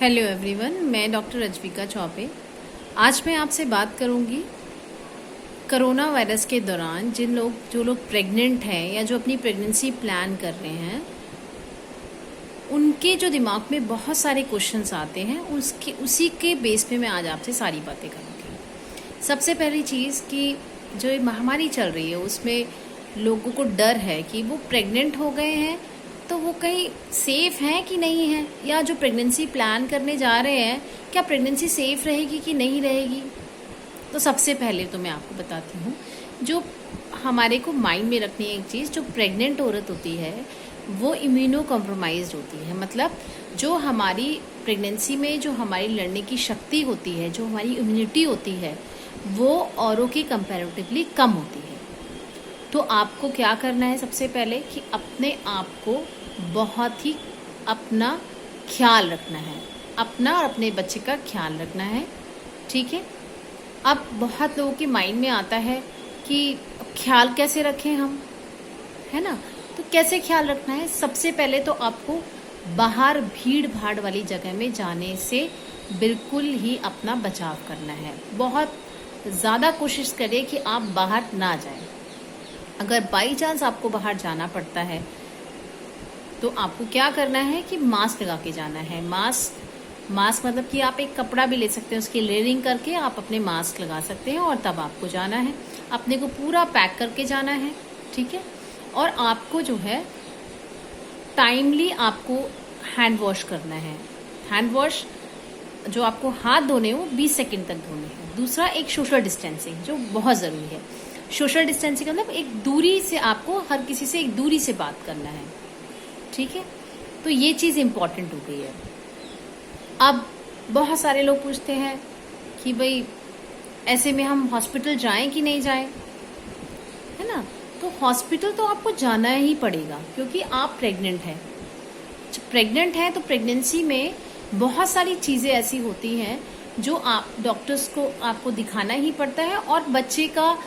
Hello everyone, मैं doctor रजविका Choubey. आज मैं आपसे बात करूंगी कोरोना वायरस के दौरान जो लोग प्रेग्नेंट हैं या जो अपनी प्रेगनेंसी प्लान कर रहे हैं, उनके जो दिमाग में बहुत सारे क्वेश्चंस आते हैं, उसी के बेस पे मैं आज आपसे सारी बातें करूंगी। सबसे पहली चीज़ कि जो ये महामारी चल रही है उसमें लोगों को डर है कि वो प्रेग्नेंट हो गए हैं तो वो कहीं सेफ हैं कि नहीं है, या जो प्रेगनेंसी प्लान करने जा रहे हैं क्या प्रेगनेंसी सेफ रहेगी कि नहीं रहेगी। तो सबसे पहले तो मैं आपको बताती हूँ, जो हमारे को माइंड में रखनी है एक चीज़, जो प्रेग्नेंट औरत होती है वो इम्यूनो कॉम्प्रोमाइज्ड होती है। मतलब जो हमारी प्रेगनेंसी में जो हमारी लड़ने की शक्ति होती है, जो हमारी इम्यूनिटी होती है, वो औरों की कंपैरेटिवली कम होती है। तो आपको क्या करना है, सबसे पहले कि अपने आप को बहुत ही अपना ख्याल रखना है, अपना और अपने बच्चे का ख्याल रखना है। ठीक है। अब बहुत लोगों के माइंड में आता है कि ख्याल कैसे रखें हम, है ना। तो कैसे ख्याल रखना है, सबसे पहले तो आपको बाहर भीड़ भाड़ वाली जगह में जाने से बिल्कुल ही अपना बचाव करना है। बहुत ज़्यादा कोशिश करें कि आप बाहर ना जाएं। अगर बाई चांस आपको बाहर जाना पड़ता है तो आपको क्या करना है कि मास्क लगा के जाना है। मास्क मतलब कि आप एक कपड़ा भी ले सकते हैं, उसकी लेयरिंग करके आप अपने मास्क लगा सकते हैं और तब आपको जाना है। अपने को पूरा पैक करके जाना है। ठीक है। और आपको जो है टाइमली आपको हैंड वॉश करना है। हैंड वॉश जो आपको हाथ धोने हो 20 सेकंड तक धोने हैं। दूसरा, एक सोशल डिस्टेंसिंग जो बहुत ज़रूरी है। सोशल डिस्टेंसिंग मतलब एक दूरी से, आपको हर किसी से एक दूरी से बात करना है। ठीक है। तो ये चीज़ इम्पॉर्टेंट हो गई है। अब बहुत सारे लोग पूछते हैं कि भाई ऐसे में हम हॉस्पिटल जाएं कि नहीं जाएं, है ना। तो हॉस्पिटल तो आपको जाना ही पड़ेगा क्योंकि आप प्रेग्नेंट हैं। प्रेग्नेंट हैं तो प्रेगनेंसी में बहुत सारी चीज़ें ऐसी होती हैं जो आप डॉक्टर्स को आपको दिखाना ही पड़ता है। और बच्चे का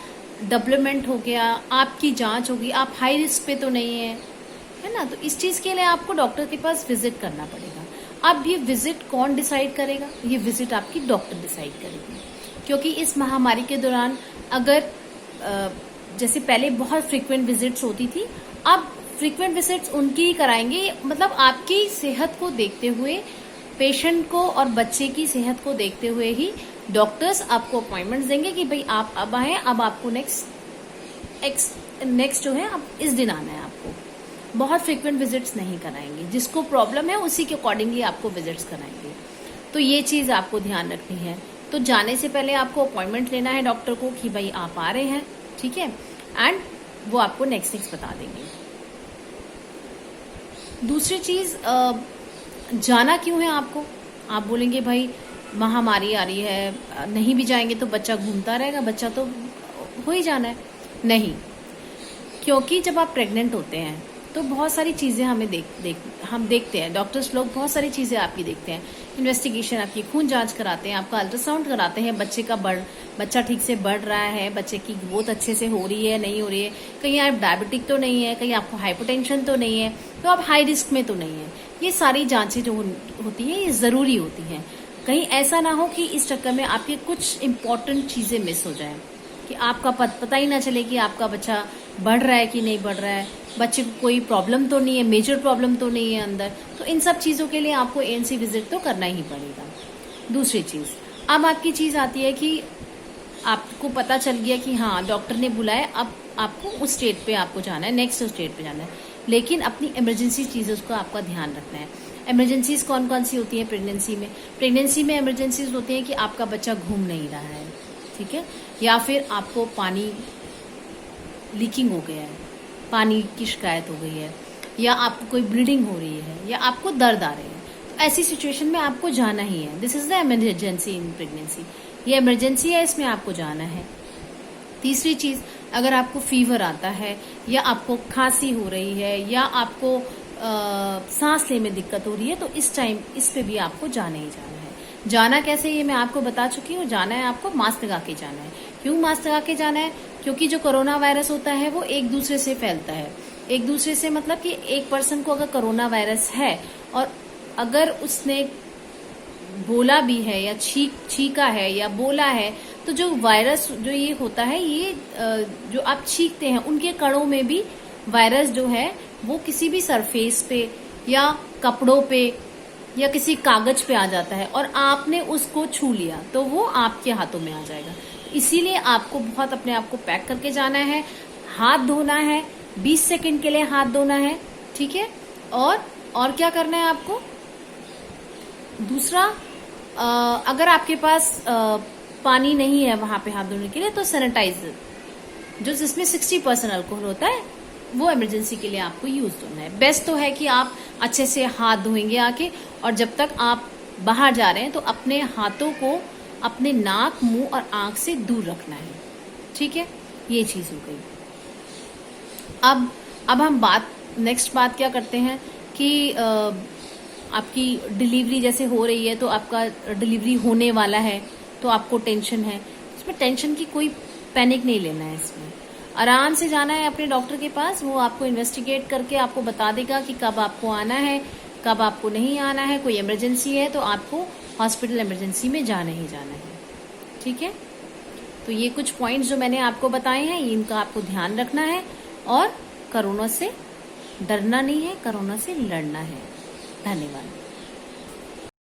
डेवलपमेंट हो गया, आपकी जांच होगी, आप हाई रिस्क पे तो नहीं है ना। तो इस चीज़ के लिए आपको डॉक्टर के पास विजिट करना पड़ेगा। अब ये विजिट कौन डिसाइड करेगा, ये विजिट आपकी डॉक्टर डिसाइड करेगी। क्योंकि इस महामारी के दौरान अगर जैसे पहले बहुत फ्रीक्वेंट विजिट्स होती थी, अब फ्रीक्वेंट विजिट्स उनकी ही कराएंगे। मतलब आपकी सेहत को देखते हुए, पेशेंट को और बच्चे की सेहत को देखते हुए ही डॉक्टर्स आपको अपॉइंटमेंट्स देंगे कि भाई आप अब आए, अब आपको नेक्स्ट जो है आप इस दिन आना है। आपको बहुत फ्रीक्वेंट विजिट्स नहीं कराएंगे, जिसको प्रॉब्लम है उसी के अकॉर्डिंगली आपको विजिट्स कराएंगे। तो ये चीज़ आपको ध्यान रखनी है। तो जाने से पहले आपको अपॉइंटमेंट लेना है डॉक्टर को कि भाई आप आ रहे हैं। ठीक है। एंड वो आपको नेक्स्ट बता देंगे। दूसरी चीज़, जाना क्यों है आपको। आप बोलेंगे भाई महामारी आ रही है, नहीं भी जाएंगे तो बच्चा घूमता रहेगा, बच्चा तो हो ही जाना है। नहीं, क्योंकि जब आप प्रेग्नेंट होते हैं तो बहुत सारी चीज़ें हम देखते हैं। डॉक्टर्स लोग बहुत सारी चीज़ें आपकी देखते हैं। इन्वेस्टिगेशन, आपकी खून जांच कराते हैं, आपका अल्ट्रासाउंड कराते हैं, बच्चा ठीक से बढ़ रहा है, बच्चे की ग्रोथ अच्छे से हो रही है नहीं हो रही है, कहीं आप डायबिटिक तो नहीं है, कहीं आपको हाइपरटेंशन तो नहीं है, तो आप हाई रिस्क में तो नहीं है। ये सारी जांचें जो होती है ये ज़रूरी होती हैं। कहीं ऐसा ना हो कि इस चक्कर में आपकी कुछ इंपॉर्टेंट चीज़ें मिस हो जाएं, कि आपका पता ही ना चले कि आपका बच्चा बढ़ रहा है कि नहीं बढ़ रहा है, बच्चे को कोई प्रॉब्लम तो नहीं है, मेजर प्रॉब्लम तो नहीं है अंदर। तो इन सब चीज़ों के लिए आपको एएनसी विजिट तो करना ही पड़ेगा। दूसरी चीज़, अब आपकी चीज़ आती है कि आपको पता चल गया कि हाँ डॉक्टर ने बुलाया, अब आपको उस स्टेट पे आपको जाना है, नेक्स्ट स्टेट पे जाना है। लेकिन अपनी इमरजेंसी चीज़ों का आपका ध्यान रखना है। इमरजेंसीज कौन कौन सी होती है प्रेगनेंसी में। प्रेगनेंसी में इमरजेंसीज होती हैं कि आपका बच्चा घूम नहीं रहा है, ठीक है, या फिर आपको पानी लीकिंग हो गया है, पानी की शिकायत हो गई है, या आपको कोई ब्लीडिंग हो रही है, या आपको दर्द आ रहे हैं। तो ऐसी सिचुएशन में आपको जाना ही है। This is the emergency in pregnancy. ये इमरजेंसी है, इसमें आपको जाना है। तीसरी चीज़, अगर आपको फीवर आता है, या आपको खांसी हो रही है, या आपको सांस लेने में दिक्कत हो रही है, तो इस टाइम इस पे भी आपको जाना ही जाना है। जाना कैसे ये मैं आपको बता चुकी हूँ। जाना है आपको मास्क लगा के जाना है। क्यों मास्क लगा के जाना है, क्योंकि जो कोरोना वायरस होता है वो एक दूसरे से फैलता है। एक दूसरे से मतलब कि एक पर्सन को अगर कोरोना वायरस है और अगर उसने बोला भी है या छीका है या बोला है, तो जो वायरस जो ये होता है, ये जो आप छींकते हैं उनके कणों में भी वायरस जो है वो किसी भी सरफेस पे या कपड़ों पे या किसी कागज पे आ जाता है और आपने उसको छू लिया तो वो आपके हाथों में आ जाएगा। इसीलिए आपको बहुत अपने आप को पैक करके जाना है, हाथ धोना है, 20 सेकंड के लिए हाथ धोना है, ठीक है। और क्या करना है आपको, दूसरा अगर आपके पास पानी नहीं है वहां पे हाथ धोने के लिए तो सैनिटाइजर जो जिसमें 60% अल्कोहल होता है वो इमरजेंसी के लिए आपको यूज करना है। बेस्ट तो है कि आप अच्छे से हाथ धोएंगे आके, और जब तक आप बाहर जा रहे हैं तो अपने हाथों को अपने नाक, मुंह और आंख से दूर रखना है, ठीक है। ये चीज हो गई। अब हम नेक्स्ट बात क्या करते हैं कि आपकी डिलीवरी जैसे हो रही है तो आपका डिलीवरी होने वाला है तो आपको टेंशन है, इसमें टेंशन की कोई पैनिक नहीं लेना है। इसमें आराम से जाना है अपने डॉक्टर के पास, वो आपको इन्वेस्टिगेट करके आपको बता देगा कि कब आपको आना है, कब आपको नहीं आना है। कोई इमरजेंसी है तो आपको हॉस्पिटल इमरजेंसी में जाना ही जाना है, ठीक है। तो ये कुछ पॉइंट्स जो मैंने आपको बताए हैं इनका आपको ध्यान रखना है, और कोरोना से डरना नहीं है, कोरोना से लड़ना है। धन्यवाद।